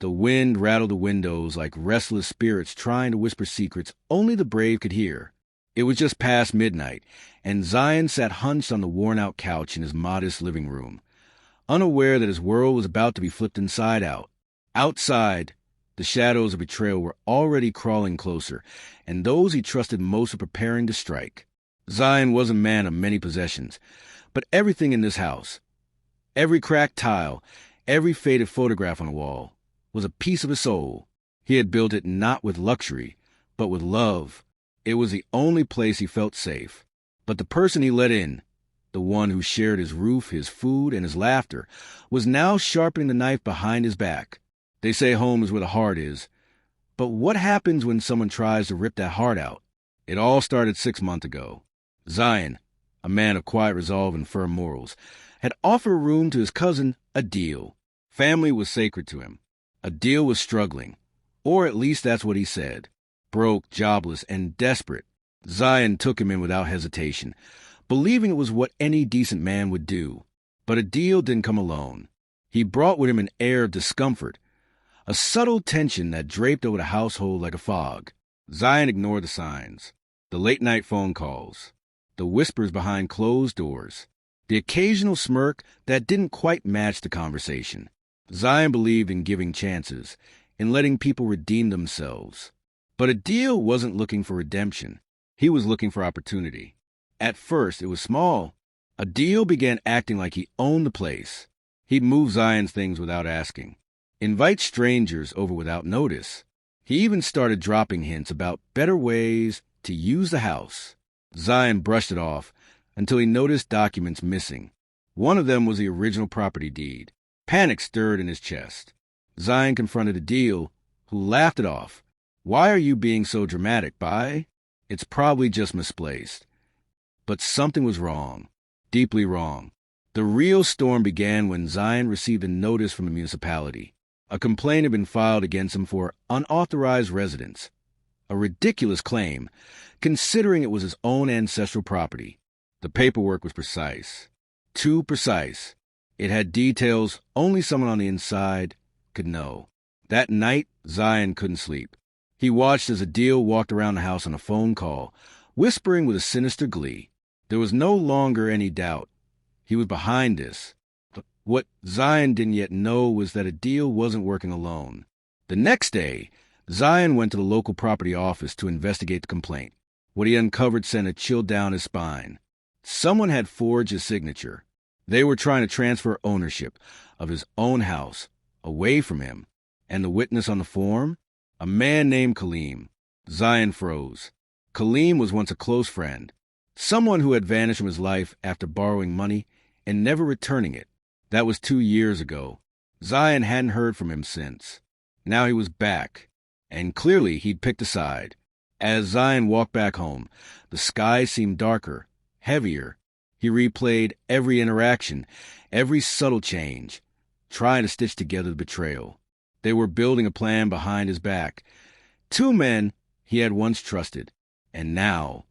The wind rattled the windows like restless spirits trying to whisper secrets only the brave could hear. It was just past midnight, and Zion sat hunched on the worn-out couch in his modest living room, unaware that his world was about to be flipped inside out. Outside, the shadows of betrayal were already crawling closer, and those he trusted most were preparing to strike. Zion was a man of many possessions, but everything in this house, every cracked tile, every faded photograph on the wall, was a piece of his soul. He had built it not with luxury, but with love. It was the only place he felt safe. But the person he let in, the one who shared his roof, his food, and his laughter, was now sharpening the knife behind his back. They say home is where the heart is. But what happens when someone tries to rip that heart out? It all started 6 months ago. Zion, a man of quiet resolve and firm morals, had offered a room to his cousin, Adil. Family was sacred to him. Adil was struggling, or at least that's what he said. Broke, jobless, and desperate. Zion took him in without hesitation, believing it was what any decent man would do. But Adil didn't come alone. He brought with him an air of discomfort, a subtle tension that draped over the household like a fog. Zion ignored the signs, the late-night phone calls, the whispers behind closed doors, the occasional smirk that didn't quite match the conversation. Zion believed in giving chances, in letting people redeem themselves. But Adil wasn't looking for redemption. He was looking for opportunity. At first, it was small. Adil began acting like he owned the place. He'd move Zion's things without asking, invite strangers over without notice. He even started dropping hints about better ways to use the house. Zion brushed it off until he noticed documents missing. One of them was the original property deed. Panic stirred in his chest. Zion confronted Adil, who laughed it off. "Why are you being so dramatic, Bai? It's probably just misplaced." But something was wrong, deeply wrong. The real storm began when Zion received a notice from the municipality. A complaint had been filed against him for unauthorized residence. A ridiculous claim, considering it was his own ancestral property. The paperwork was precise. Too precise. It had details only someone on the inside could know. That night, Zion couldn't sleep. He watched as Adil walked around the house on a phone call, whispering with a sinister glee. There was no longer any doubt. He was behind this. But what Zion didn't yet know was that Adil wasn't working alone. The next day, Zion went to the local property office to investigate the complaint. What he uncovered sent a chill down his spine. Someone had forged his signature. They were trying to transfer ownership of his own house away from him. And the witness on the form? A man named Kaleem. Zion froze. Kaleem was once a close friend. Someone who had vanished from his life after borrowing money and never returning it. That was 2 years ago. Zion hadn't heard from him since. Now he was back, and clearly he'd picked a side. As Zion walked back home, the sky seemed darker, heavier. He replayed every interaction, every subtle change, trying to stitch together the betrayal. They were building a plan behind his back. 2 men he had once trusted, and now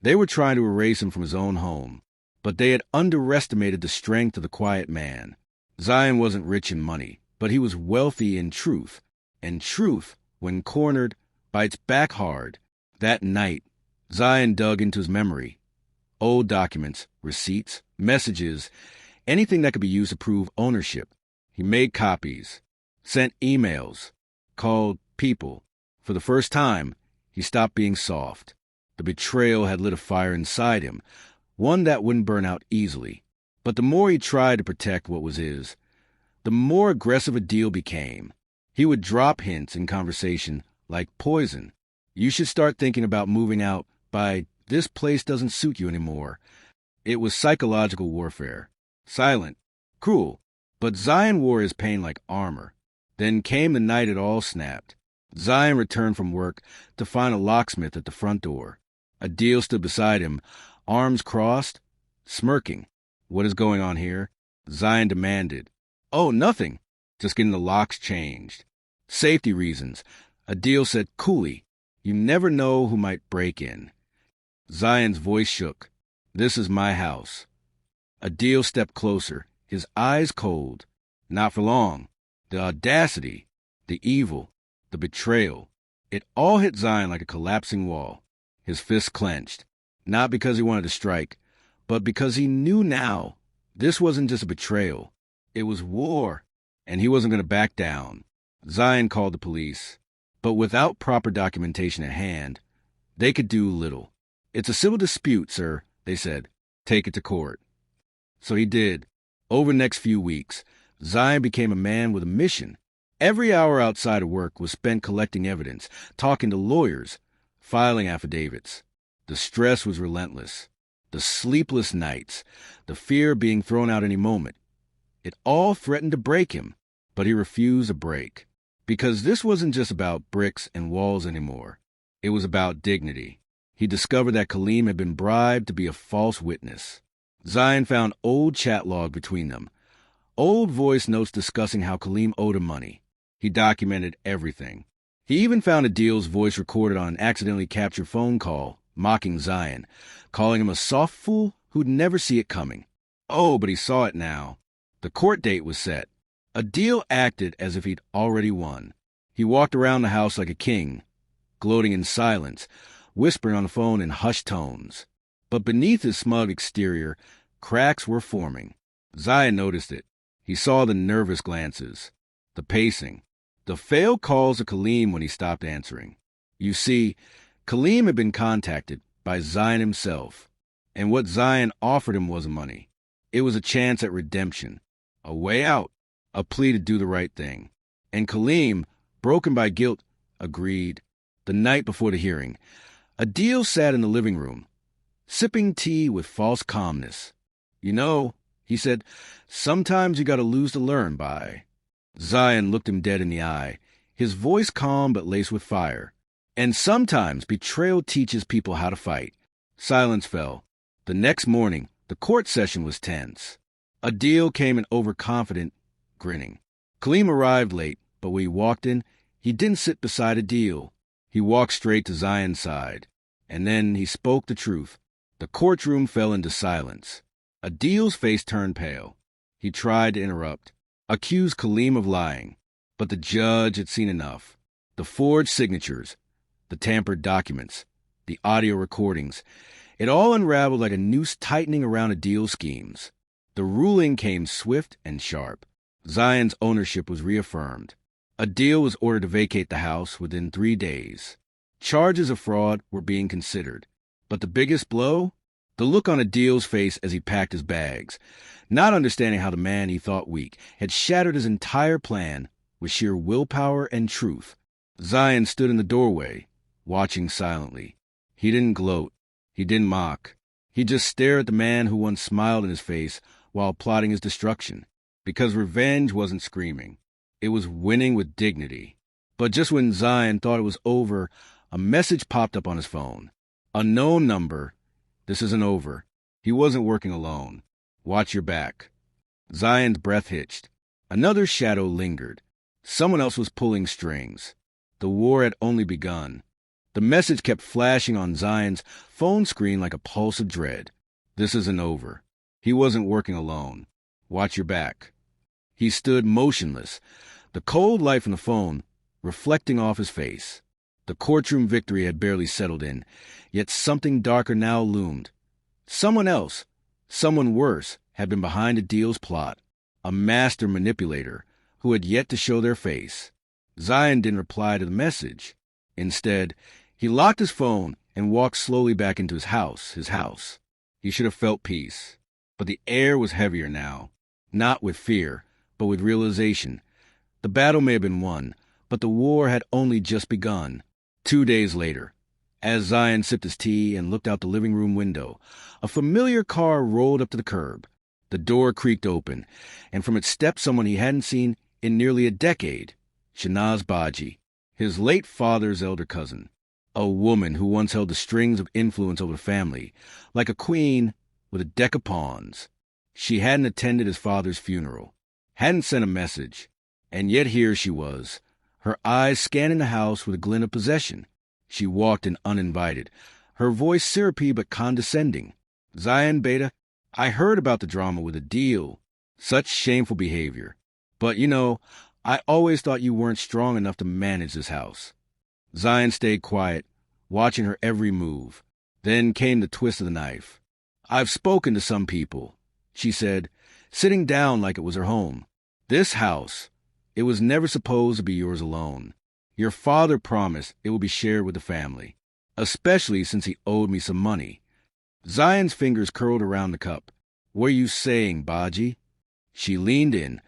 they were trying to erase him from his own home. But they had underestimated the strength of the quiet man. Zion wasn't rich in money, but he was wealthy in truth. And truth, when cornered, bites back hard. That night, Zion dug into his memory. Old documents, receipts, messages, anything that could be used to prove ownership. He made copies, sent emails, called people. For the first time, he stopped being soft. The betrayal had lit a fire inside him, one that wouldn't burn out easily. But the more he tried to protect what was his, the more aggressive Adil became. He would drop hints in conversation like poison. "You should start thinking about moving out by this place doesn't suit you anymore." It was psychological warfare. Silent, cruel, but Zion wore his pain like armor. Then came the night it all snapped. Zion returned from work to find a locksmith at the front door. Adil stood beside him, arms crossed, smirking. "What is going on here?" Zion demanded. "Oh, nothing. Just getting the locks changed." "Safety reasons," Adil said coolly. "You never know who might break in." Zion's voice shook. "This is my house." Adil stepped closer, his eyes cold. "Not for long." The audacity. The evil, the betrayal. It all hit Zion like a collapsing wall. His fists clenched, not because he wanted to strike, but because he knew now this wasn't just a betrayal. It was war, and he wasn't going to back down. Zion called the police, but without proper documentation at hand, they could do little. "It's a civil dispute, sir," they said. "Take it to court." So he did. Over the next few weeks, Zion became a man with a mission. Every hour outside of work was spent collecting evidence, talking to lawyers, filing affidavits. The stress was relentless. The sleepless nights, the fear of being thrown out any moment. It all threatened to break him, but he refused to break. Because this wasn't just about bricks and walls anymore. It was about dignity. He discovered that Kaleem had been bribed to be a false witness. Zion found old chat log between them. Old voice notes discussing how Kaleem owed him money. He documented everything. He even found Adil's voice recorded on an accidentally captured phone call, mocking Zion, calling him a soft fool who'd never see it coming. Oh, but he saw it now. The court date was set. Adil acted as if he'd already won. He walked around the house like a king, gloating in silence, whispering on the phone in hushed tones. But beneath his smug exterior, cracks were forming. Zion noticed it. He saw the nervous glances, the pacing, the failed calls to Kaleem when he stopped answering. You see, Kaleem had been contacted by Zion himself, and what Zion offered him wasn't money. It was a chance at redemption, a way out, a plea to do the right thing. And Kaleem, broken by guilt, agreed. The night before the hearing, Adil sat in the living room, sipping tea with false calmness. "You know," he said, "sometimes you gotta lose to learn by." Zion looked him dead in the eye, his voice calm but laced with fire. "And sometimes betrayal teaches people how to fight." Silence fell. The next morning, the court session was tense. Adil came in overconfident, grinning. Kaleem arrived late, but when he walked in, he didn't sit beside Adil. He walked straight to Zion's side. And then he spoke the truth. The courtroom fell into silence. Adil's face turned pale. He tried to interrupt, accused Kaleem of lying. But the judge had seen enough. The forged signatures, the tampered documents, the audio recordings. It all unraveled like a noose tightening around Adil's schemes. The ruling came swift and sharp. Zion's ownership was reaffirmed. Adil was ordered to vacate the house within 3 days. Charges of fraud were being considered. But the biggest blow? The look on Adil's face as he packed his bags, not understanding how the man he thought weak had shattered his entire plan with sheer willpower and truth. Zion stood in the doorway, watching silently. He didn't gloat. He didn't mock. He just stared at the man who once smiled in his face while plotting his destruction. Because revenge wasn't screaming. It was winning with dignity. But just when Zion thought it was over, a message popped up on his phone. Unknown number. This isn't over. He wasn't working alone. Watch your back. Zion's breath hitched. Another shadow lingered. Someone else was pulling strings. The war had only begun. The message kept flashing on Zion's phone screen like a pulse of dread. This isn't over. He wasn't working alone. Watch your back. He stood motionless, the cold light from the phone reflecting off his face. The courtroom victory had barely settled in, yet something darker now loomed. Someone else, someone worse, had been behind Adil's plot, a master manipulator who had yet to show their face. Zion didn't reply to the message. Instead, he locked his phone and walked slowly back into his house. He should have felt peace. But the air was heavier now, not with fear, but with realization. The battle may have been won, but the war had only just begun. 2 days later, as Zion sipped his tea and looked out the living room window, a familiar car rolled up to the curb. The door creaked open, and from its stepped someone he hadn't seen in nearly a decade, Shanaz Baji, his late father's elder cousin, a woman who once held the strings of influence over the family, like a queen with a deck of pawns. She hadn't attended his father's funeral, hadn't sent a message, and yet here she was, her eyes scanning the house with a glint of possession. She walked in uninvited, her voice syrupy but condescending. "Zion, Beta, I heard about the drama with Adil. Such shameful behavior. But, I always thought you weren't strong enough to manage this house. Zion stayed quiet, watching her every move. Then came the twist of the knife. I've spoken to some people, she said, sitting down like it was her home. This house, it was never supposed to be yours alone. Your father promised it would be shared with the family, especially since he owed me some money. Zion's fingers curled around the cup. What are you saying, Baji? She leaned in,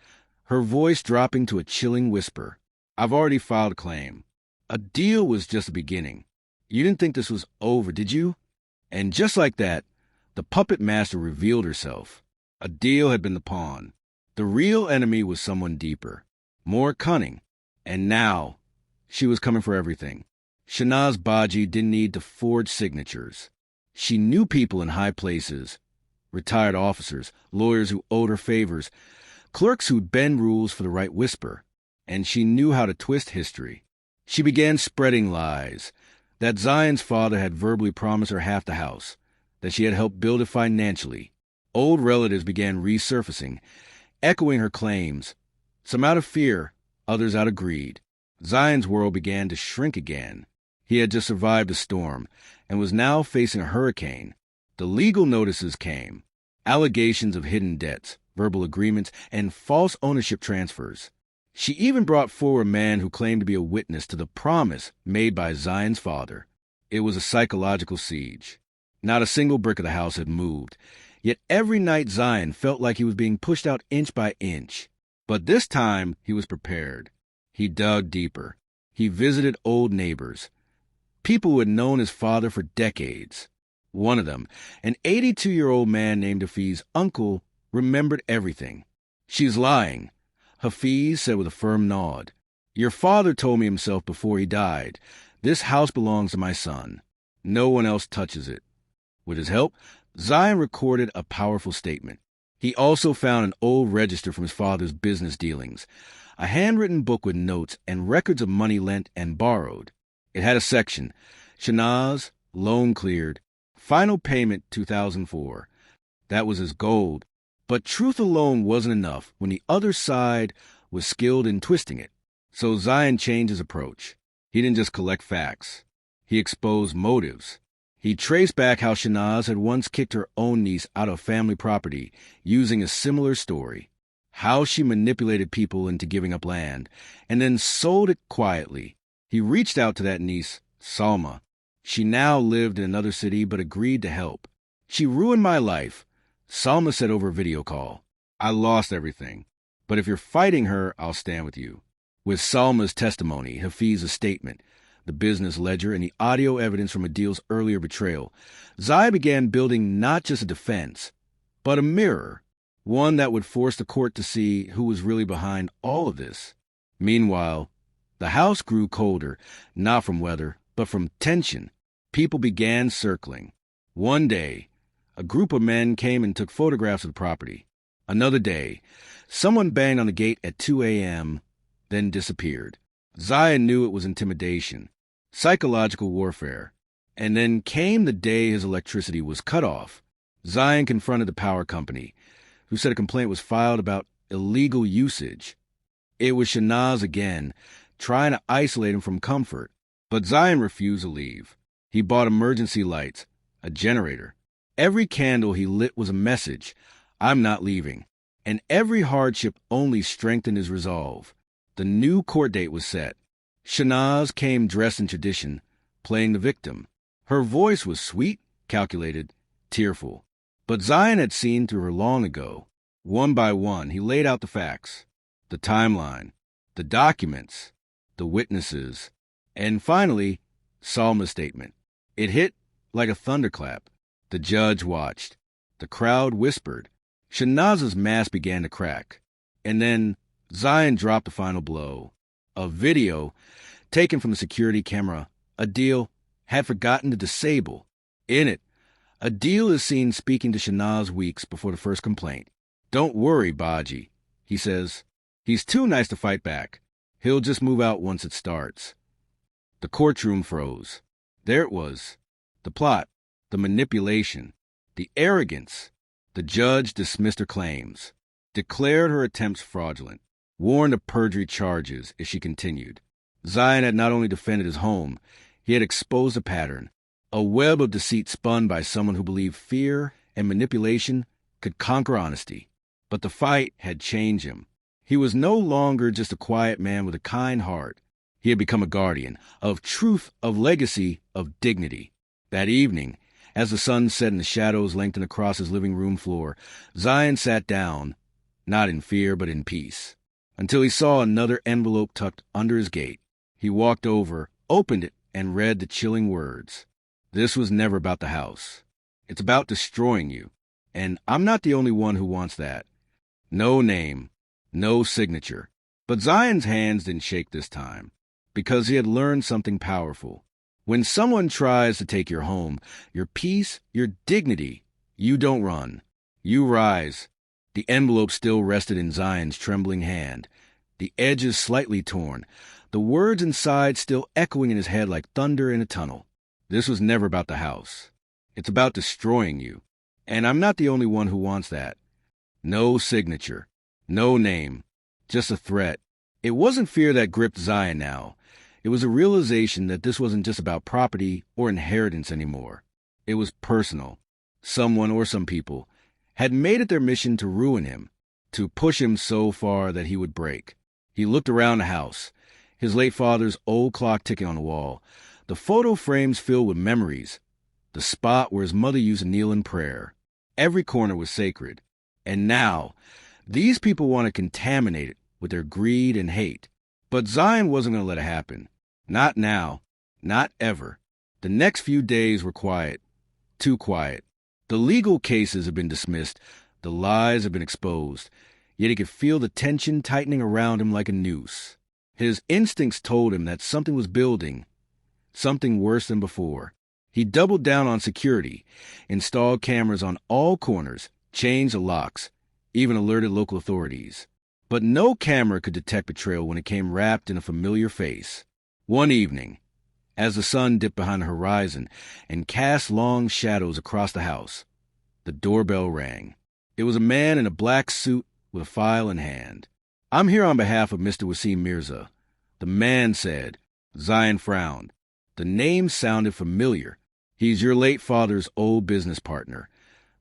her voice dropping to a chilling whisper. I've already filed a claim. A deal was just the beginning. You didn't think this was over, did you? And just like that, the puppet master revealed herself. A deal had been the pawn. The real enemy was someone deeper, more cunning. And now, she was coming for everything. Shanaz Baji didn't need to forge signatures. She knew people in high places, retired officers, lawyers who owed her favors, clerks who'd bend rules for the right whisper. And she knew how to twist history. She began spreading lies, that Zion's father had verbally promised her half the house, that she had helped build it financially. Old relatives began resurfacing, echoing her claims, some out of fear, others out of greed. Zion's world began to shrink again. He had just survived a storm and was now facing a hurricane. The legal notices came, allegations of hidden debts, verbal agreements, and false ownership transfers. She even brought forward a man who claimed to be a witness to the promise made by Zion's father. It was a psychological siege. Not a single brick of the house had moved, yet every night Zion felt like he was being pushed out inch by inch. But this time he was prepared. He dug deeper. He visited old neighbors, people who had known his father for decades. One of them, an 82-year-old man named Hafiz' uncle, remembered everything. She's lying, Hafiz said with a firm nod. Your father told me himself before he died. This house belongs to my son. No one else touches it. With his help, Zion recorded a powerful statement. He also found an old register from his father's business dealings, a handwritten book with notes and records of money lent and borrowed. It had a section, Shanaz, loan cleared, final payment 2004. That was his gold. But truth alone wasn't enough when the other side was skilled in twisting it. So Zion changed his approach. He didn't just collect facts. He exposed motives. He traced back how Shanaz had once kicked her own niece out of family property using a similar story. How she manipulated people into giving up land and then sold it quietly. He reached out to that niece, Salma. She now lived in another city but agreed to help. She ruined my life, Salma said over a video call. I lost everything. But if you're fighting her, I'll stand with you. With Salma's testimony, Hafiz's statement, the business ledger, and the audio evidence from Adil's earlier betrayal, Zai began building not just a defense, but a mirror, one that would force the court to see who was really behind all of this. Meanwhile, the house grew colder, not from weather, but from tension. People began circling. One day, a group of men came and took photographs of the property. Another day, someone banged on the gate at 2 a.m., then disappeared. Zion knew it was intimidation, psychological warfare. And then came the day his electricity was cut off. Zion confronted the power company, who said a complaint was filed about illegal usage. It was Shanaz again, trying to isolate him from comfort. But Zion refused to leave. He bought emergency lights, a generator. Every candle he lit was a message, I'm not leaving. And every hardship only strengthened his resolve. The new court date was set. Shanaz came dressed in tradition, playing the victim. Her voice was sweet, calculated, tearful. But Zion had seen through her long ago. One by one, he laid out the facts, the timeline, the documents, the witnesses, and finally, Salma's statement. It hit like a thunderclap. The judge watched. The crowd whispered. Shanaz's mask began to crack. And then Zion dropped the final blow. A video, taken from the security camera, Adil had forgotten to disable. In it, Adil is seen speaking to Shanaz weeks before the first complaint. Don't worry, Baji, he says. He's too nice to fight back. He'll just move out once it starts. The courtroom froze. There it was. The plot, the manipulation, the arrogance. The judge dismissed her claims, declared her attempts fraudulent. warned of perjury charges if she continued. Zion had not only defended his home, he had exposed a pattern, a web of deceit spun by someone who believed fear and manipulation could conquer honesty. But the fight had changed him. He was no longer just a quiet man with a kind heart. He had become a guardian of truth, of legacy, of dignity. That evening, as the sun set and the shadows lengthened across his living room floor, Zion sat down, not in fear but in peace, until he saw another envelope tucked under his gate. He walked over, opened it, and read the chilling words. This was never about the house. It's about destroying you. And I'm not the only one who wants that. No name, no signature. But Zion's hands didn't shake this time, because he had learned something powerful. When someone tries to take your home, your peace, your dignity, you don't run. You rise. The envelope still rested in Zion's trembling hand, the edges slightly torn, the words inside still echoing in his head like thunder in a tunnel. This was never about the house. It's about destroying you. And I'm not the only one who wants that. No signature, no name, just a threat. It wasn't fear that gripped Zion now. It was a realization that this wasn't just about property or inheritance anymore. It was personal. Someone or some people had made it their mission to ruin him, to push him so far that he would break. He looked around the house, his late father's old clock ticking on the wall, the photo frames filled with memories, the spot where his mother used to kneel in prayer. Every corner was sacred. And now, these people want to contaminate it with their greed and hate. But Zion wasn't going to let it happen. Not now. Not ever. The next few days were quiet. Too quiet. The legal cases had been dismissed. The lies had been exposed. Yet he could feel the tension tightening around him like a noose. His instincts told him that something was building. Something worse than before. He doubled down on security, installed cameras on all corners, changed the locks, even alerted local authorities. But no camera could detect betrayal when it came wrapped in a familiar face. One evening, as the sun dipped behind the horizon and cast long shadows across the house, the doorbell rang. It was a man in a black suit with a file in hand. "I'm here on behalf of Mr. Wasim Mirza," the man said. Zion frowned. The name sounded familiar. "He's your late father's old business partner,"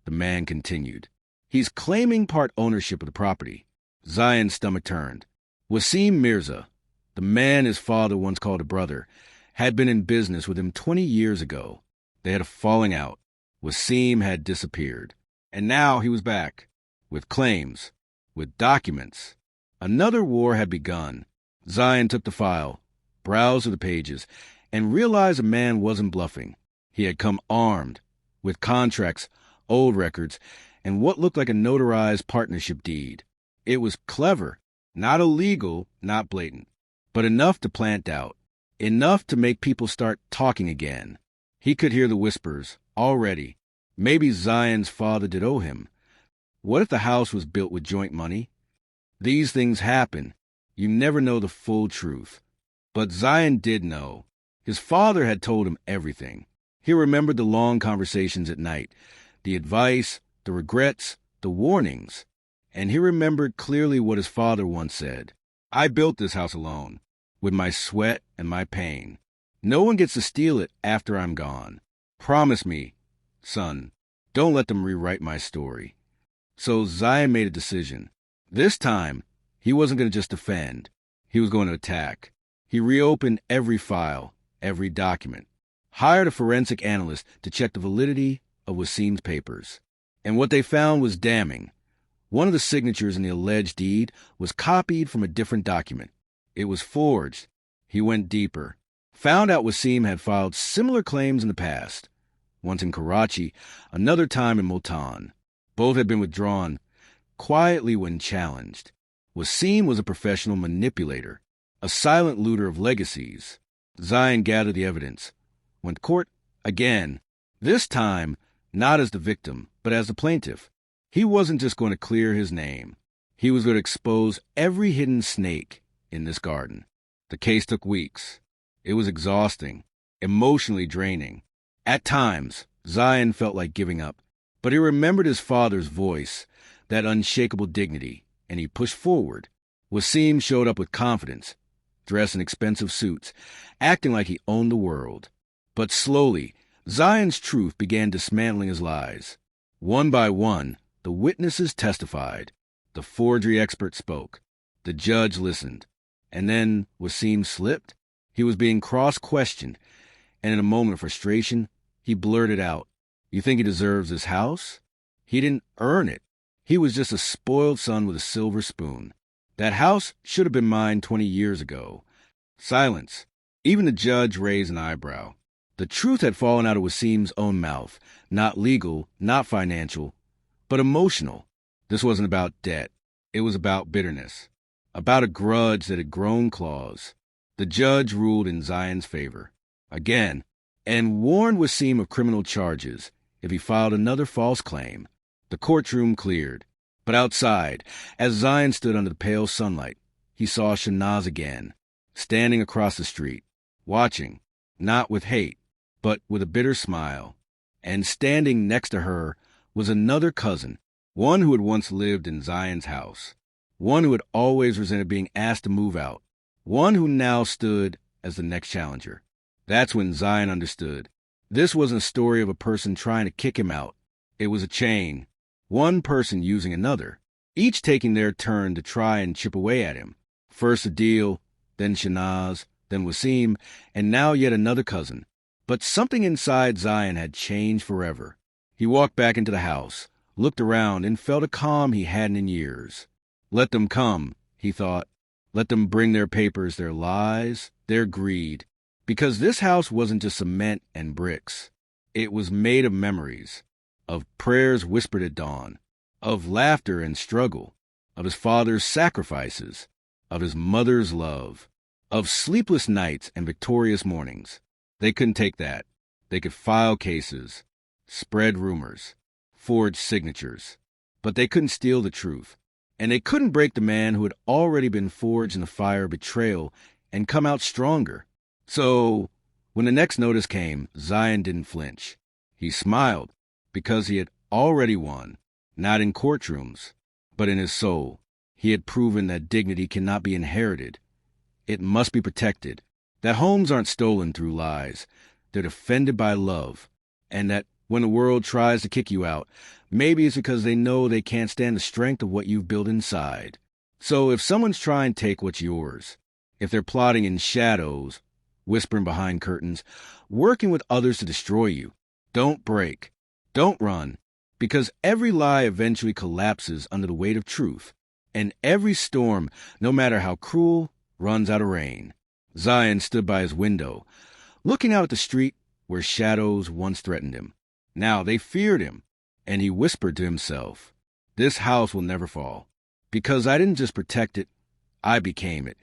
the man continued. "He's claiming part ownership of the property." Zion's stomach turned. Wasim Mirza, the man his father once called a brother, had been in business with him 20 years ago. They had a falling out. Wasim had disappeared. And now he was back, with claims, with documents. Another war had begun. Zion took the file, browsed through the pages, and realized the man wasn't bluffing. He had come armed, with contracts, old records, and what looked like a notarized partnership deed. It was clever, not illegal, not blatant, but enough to plant doubt, enough to make people start talking again. He could hear the whispers, already. Maybe Zion's father did owe him. What if the house was built with joint money? These things happen. You never know the full truth. But Zion did know. His father had told him everything. He remembered the long conversations at night, the advice, the regrets, the warnings. And he remembered clearly what his father once said. "I built this house alone, with my sweat and my pain. No one gets to steal it after I'm gone. Promise me, son, don't let them rewrite my story." So Zion made a decision. This time, he wasn't going to just defend. He was going to attack. He reopened every file, every document, hired a forensic analyst to check the validity of Wasim's papers. And what they found was damning. One of the signatures in the alleged deed was copied from a different document. It was forged. He went deeper. Found out Wasim had filed similar claims in the past. Once in Karachi, another time in Multan. Both had been withdrawn, quietly when challenged. Wasim was a professional manipulator, a silent looter of legacies. Zion gathered the evidence. Went to court again. This time, not as the victim, but as the plaintiff. He wasn't just going to clear his name. He was going to expose every hidden snake in this garden. The case took weeks. It was exhausting, emotionally draining. At times, Zion felt like giving up, but he remembered his father's voice, that unshakable dignity, and he pushed forward. Wasim showed up with confidence, dressed in expensive suits, acting like he owned the world. But slowly, Zion's truth began dismantling his lies. One by one, the witnesses testified. The forgery expert spoke. The judge listened. And then Wasim slipped. He was being cross-questioned, and in a moment of frustration, he blurted out, "You think he deserves this house? He didn't earn it. He was just a spoiled son with a silver spoon. That house should have been mine 20 years ago." Silence. Even the judge raised an eyebrow. The truth had fallen out of Wasim's own mouth. Not legal, not financial, but emotional. This wasn't about debt. It was about bitterness. About a grudge that had grown claws. The judge ruled in Zion's favor. Again, and warned Wasim of criminal charges if he filed another false claim. The courtroom cleared. But outside, as Zion stood under the pale sunlight, he saw Shanaz again, standing across the street, watching, not with hate, but with a bitter smile. And standing next to her was another cousin, one who had once lived in Zion's house, one who had always resented being asked to move out, one who now stood as the next challenger. That's when Zion understood. This wasn't a story of a person trying to kick him out. It was a chain. One person using another, each taking their turn to try and chip away at him. First Adil, then Shanaz, then Wasim, and now yet another cousin. But something inside Zion had changed forever. He walked back into the house, looked around, and felt a calm he hadn't in years. Let them come, he thought. Let them bring their papers, their lies, their greed. Because this house wasn't just cement and bricks. It was made of memories, of prayers whispered at dawn, of laughter and struggle, of his father's sacrifices, of his mother's love, of sleepless nights and victorious mornings. They couldn't take that. They could file cases, spread rumors, forge signatures. But they couldn't steal the truth. And they couldn't break the man who had already been forged in the fire of betrayal and come out stronger. So, when the next notice came, Zion didn't flinch. He smiled, because he had already won, not in courtrooms, but in his soul. He had proven that dignity cannot be inherited. It must be protected. That homes aren't stolen through lies. They're defended by love. And that when the world tries to kick you out, maybe it's because they know they can't stand the strength of what you've built inside. So if someone's trying to take what's yours, if they're plotting in shadows, whispering behind curtains, working with others to destroy you, don't break. Don't run, because every lie eventually collapses under the weight of truth, and every storm, no matter how cruel, runs out of rain. Zion stood by his window, looking out at the street where shadows once threatened him. Now they feared him, and he whispered to himself, "This house will never fall, because I didn't just protect it, I became it.